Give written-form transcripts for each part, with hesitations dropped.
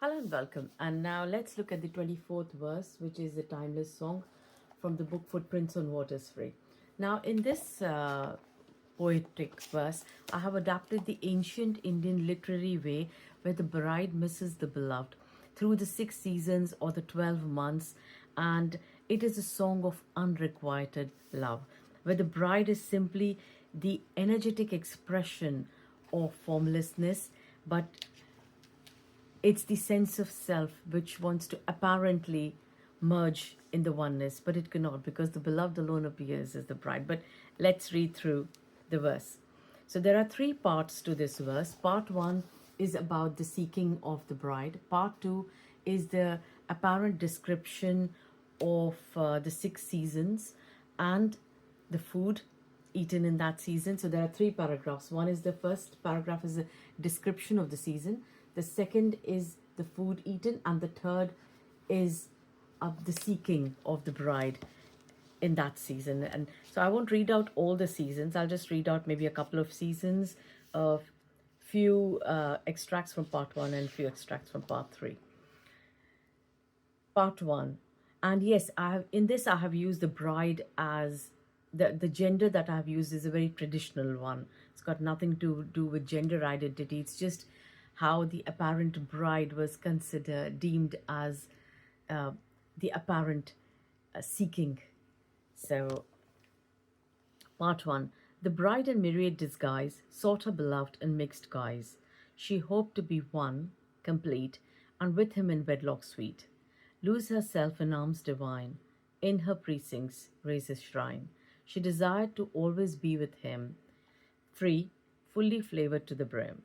Hello and welcome. And now let's look at the 24th verse, which is a timeless song from the book Footprints on Waters Free. Now, in this poetic verse, I have adapted the ancient Indian literary way where the bride misses the beloved through the 6 seasons or the 12 months, and it is a song of unrequited love, where the bride is simply the energetic expression of formlessness, but it's the sense of self which wants to apparently merge in the oneness, but it cannot because the beloved alone appears as the bride. But let's read through the verse. So there are three parts to this verse. Part one is about the seeking of the bride, part two is the apparent description of the 6 seasons and the food eaten in that season. So there are three paragraphs. One is the first paragraph is a description of the season. The second is the food eaten, and the third is the seeking of the bride in that season. And so I won't read out all the seasons. I'll just read out maybe a couple of seasons, of few extracts from part one and few extracts from part three. Part one, and yes, I have used the bride as the gender that I have used is a very traditional one. It's got nothing to do with gender identity. It's just how the apparent bride was considered, deemed as uh, the apparent seeking. So, part one. The bride in myriad disguise sought her beloved in mixed guise. She hoped to be one, complete, and with him in wedlock sweet. Lose herself in arms divine, in her precincts raise his shrine. She desired to always be with him, free, fully flavored to the brim.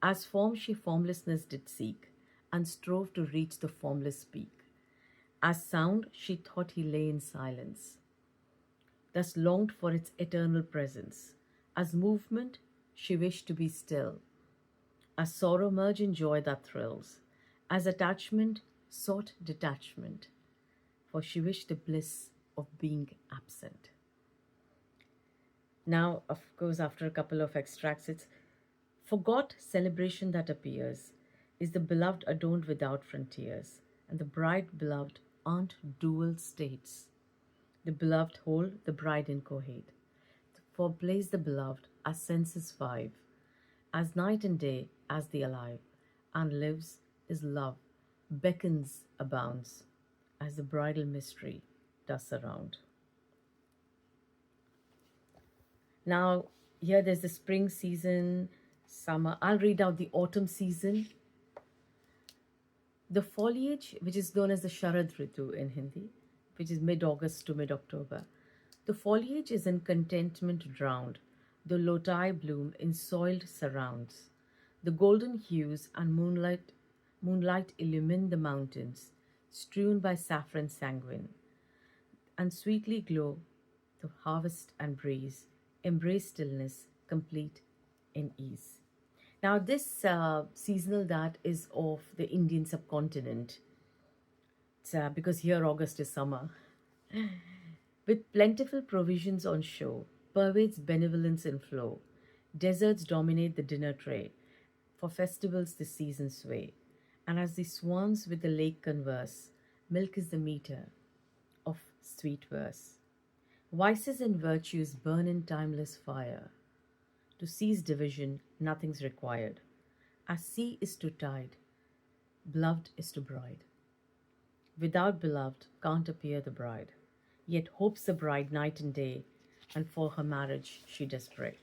As form she formlessness did seek, and strove to reach the formless peak. As sound she thought he lay in silence, thus longed for its eternal presence. As movement she wished to be still, as sorrow merge in joy that thrills. As attachment sought detachment, for she wished the bliss of being absent. Now, of course, after a couple of extracts, it's forgot celebration that appears is the beloved adorned without frontiers, and the bride beloved aren't dual states. The beloved whole, the bride incoherent. For blaze the beloved as senses five, as night and day, as the alive, and lives is love, beckons, abounds, as the bridal mystery does surround. Now, here there's the spring season, summer. I'll read out the autumn season. The foliage, which is known as the Sharad Ritu in Hindi, which is mid August to mid October, the foliage is in contentment drowned, the lotai bloom in soiled surrounds. The golden hues and moonlight illumine the mountains, strewn by saffron sanguine, and sweetly glow the harvest and breeze, embrace stillness, complete in ease. Now, this seasonal that is of the Indian subcontinent. It's, because here August is summer. With plentiful provisions on show, pervades benevolence in flow. Deserts dominate the dinner tray. For festivals the seasons sway. And as the swans with the lake converse, milk is the meter of sweet verse. Vices and virtues burn in timeless fire. To cease division, nothing's required. As sea is to tide, beloved is to bride. Without beloved can't appear the bride, yet hopes the bride night and day, and for her marriage she does pray.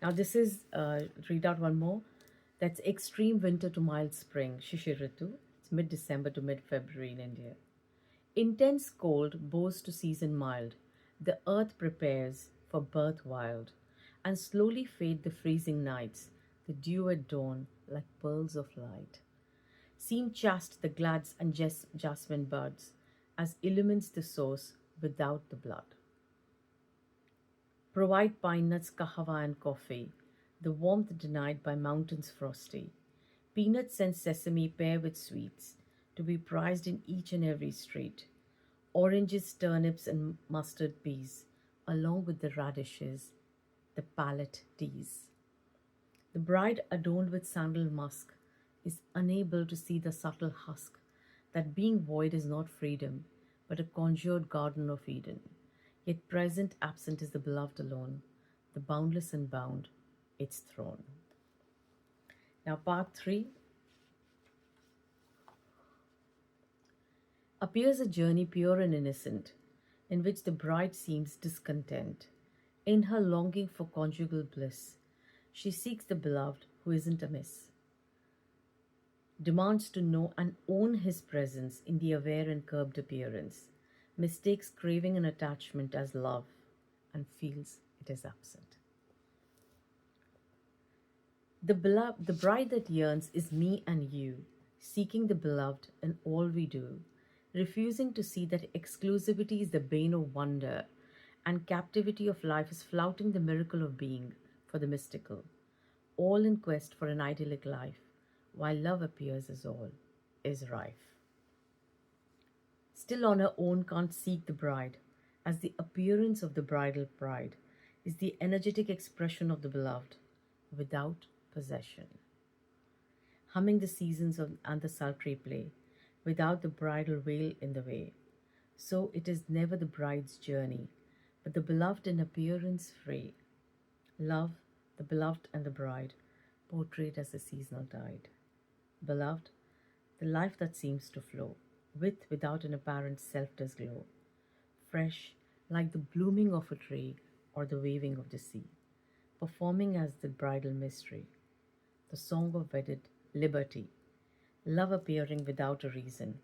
Now this is, read out one more. That's extreme winter to mild spring, Shishiritu. It's mid-December to mid-February in India. Intense cold bows to season mild. The earth prepares for birth wild, and slowly fade the freezing nights, the dew at dawn like pearls of light. Seem chaste the glads and jasmine buds, as illumines the source without the blood. Provide pine nuts, kahava, and coffee, the warmth denied by mountains frosty. Peanuts and sesame pair with sweets, to be prized in each and every street. Oranges, turnips, and mustard peas, along with the radishes, the palate tease. The bride adorned with sandal musk is unable to see the subtle husk that being void is not freedom, but a conjured garden of Eden. Yet present absent is the beloved alone, the boundless and bound, its throne. Now, part 3 appears a journey pure and innocent, in which the bride seems discontent. In her longing for conjugal bliss, she seeks the beloved who isn't amiss, demands to know and own his presence in the aware and curbed appearance, mistakes craving and attachment as love, and feels it is absent. The bride that yearns is me and you, seeking the beloved in all we do, refusing to see that exclusivity is the bane of wonder, and captivity of life is flouting the miracle of being for the mystical, all in quest for an idyllic life, while love appears as all is rife. Still on her own can't seek the bride, as the appearance of the bridal bride is the energetic expression of the beloved without possession. Humming the seasons and the sultry play, without the bridal veil in the way. So it is never the bride's journey, but the beloved in appearance free. Love, the beloved and the bride, portrayed as the seasonal tide. Beloved, the life that seems to flow, without an apparent self does glow, fresh like the blooming of a tree or the waving of the sea, performing as the bridal mystery, the song of wedded liberty, love appearing without a reason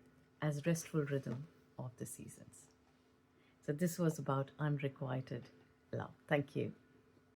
as restful rhythm of the seasons. So this was about unrequited love. Thank you.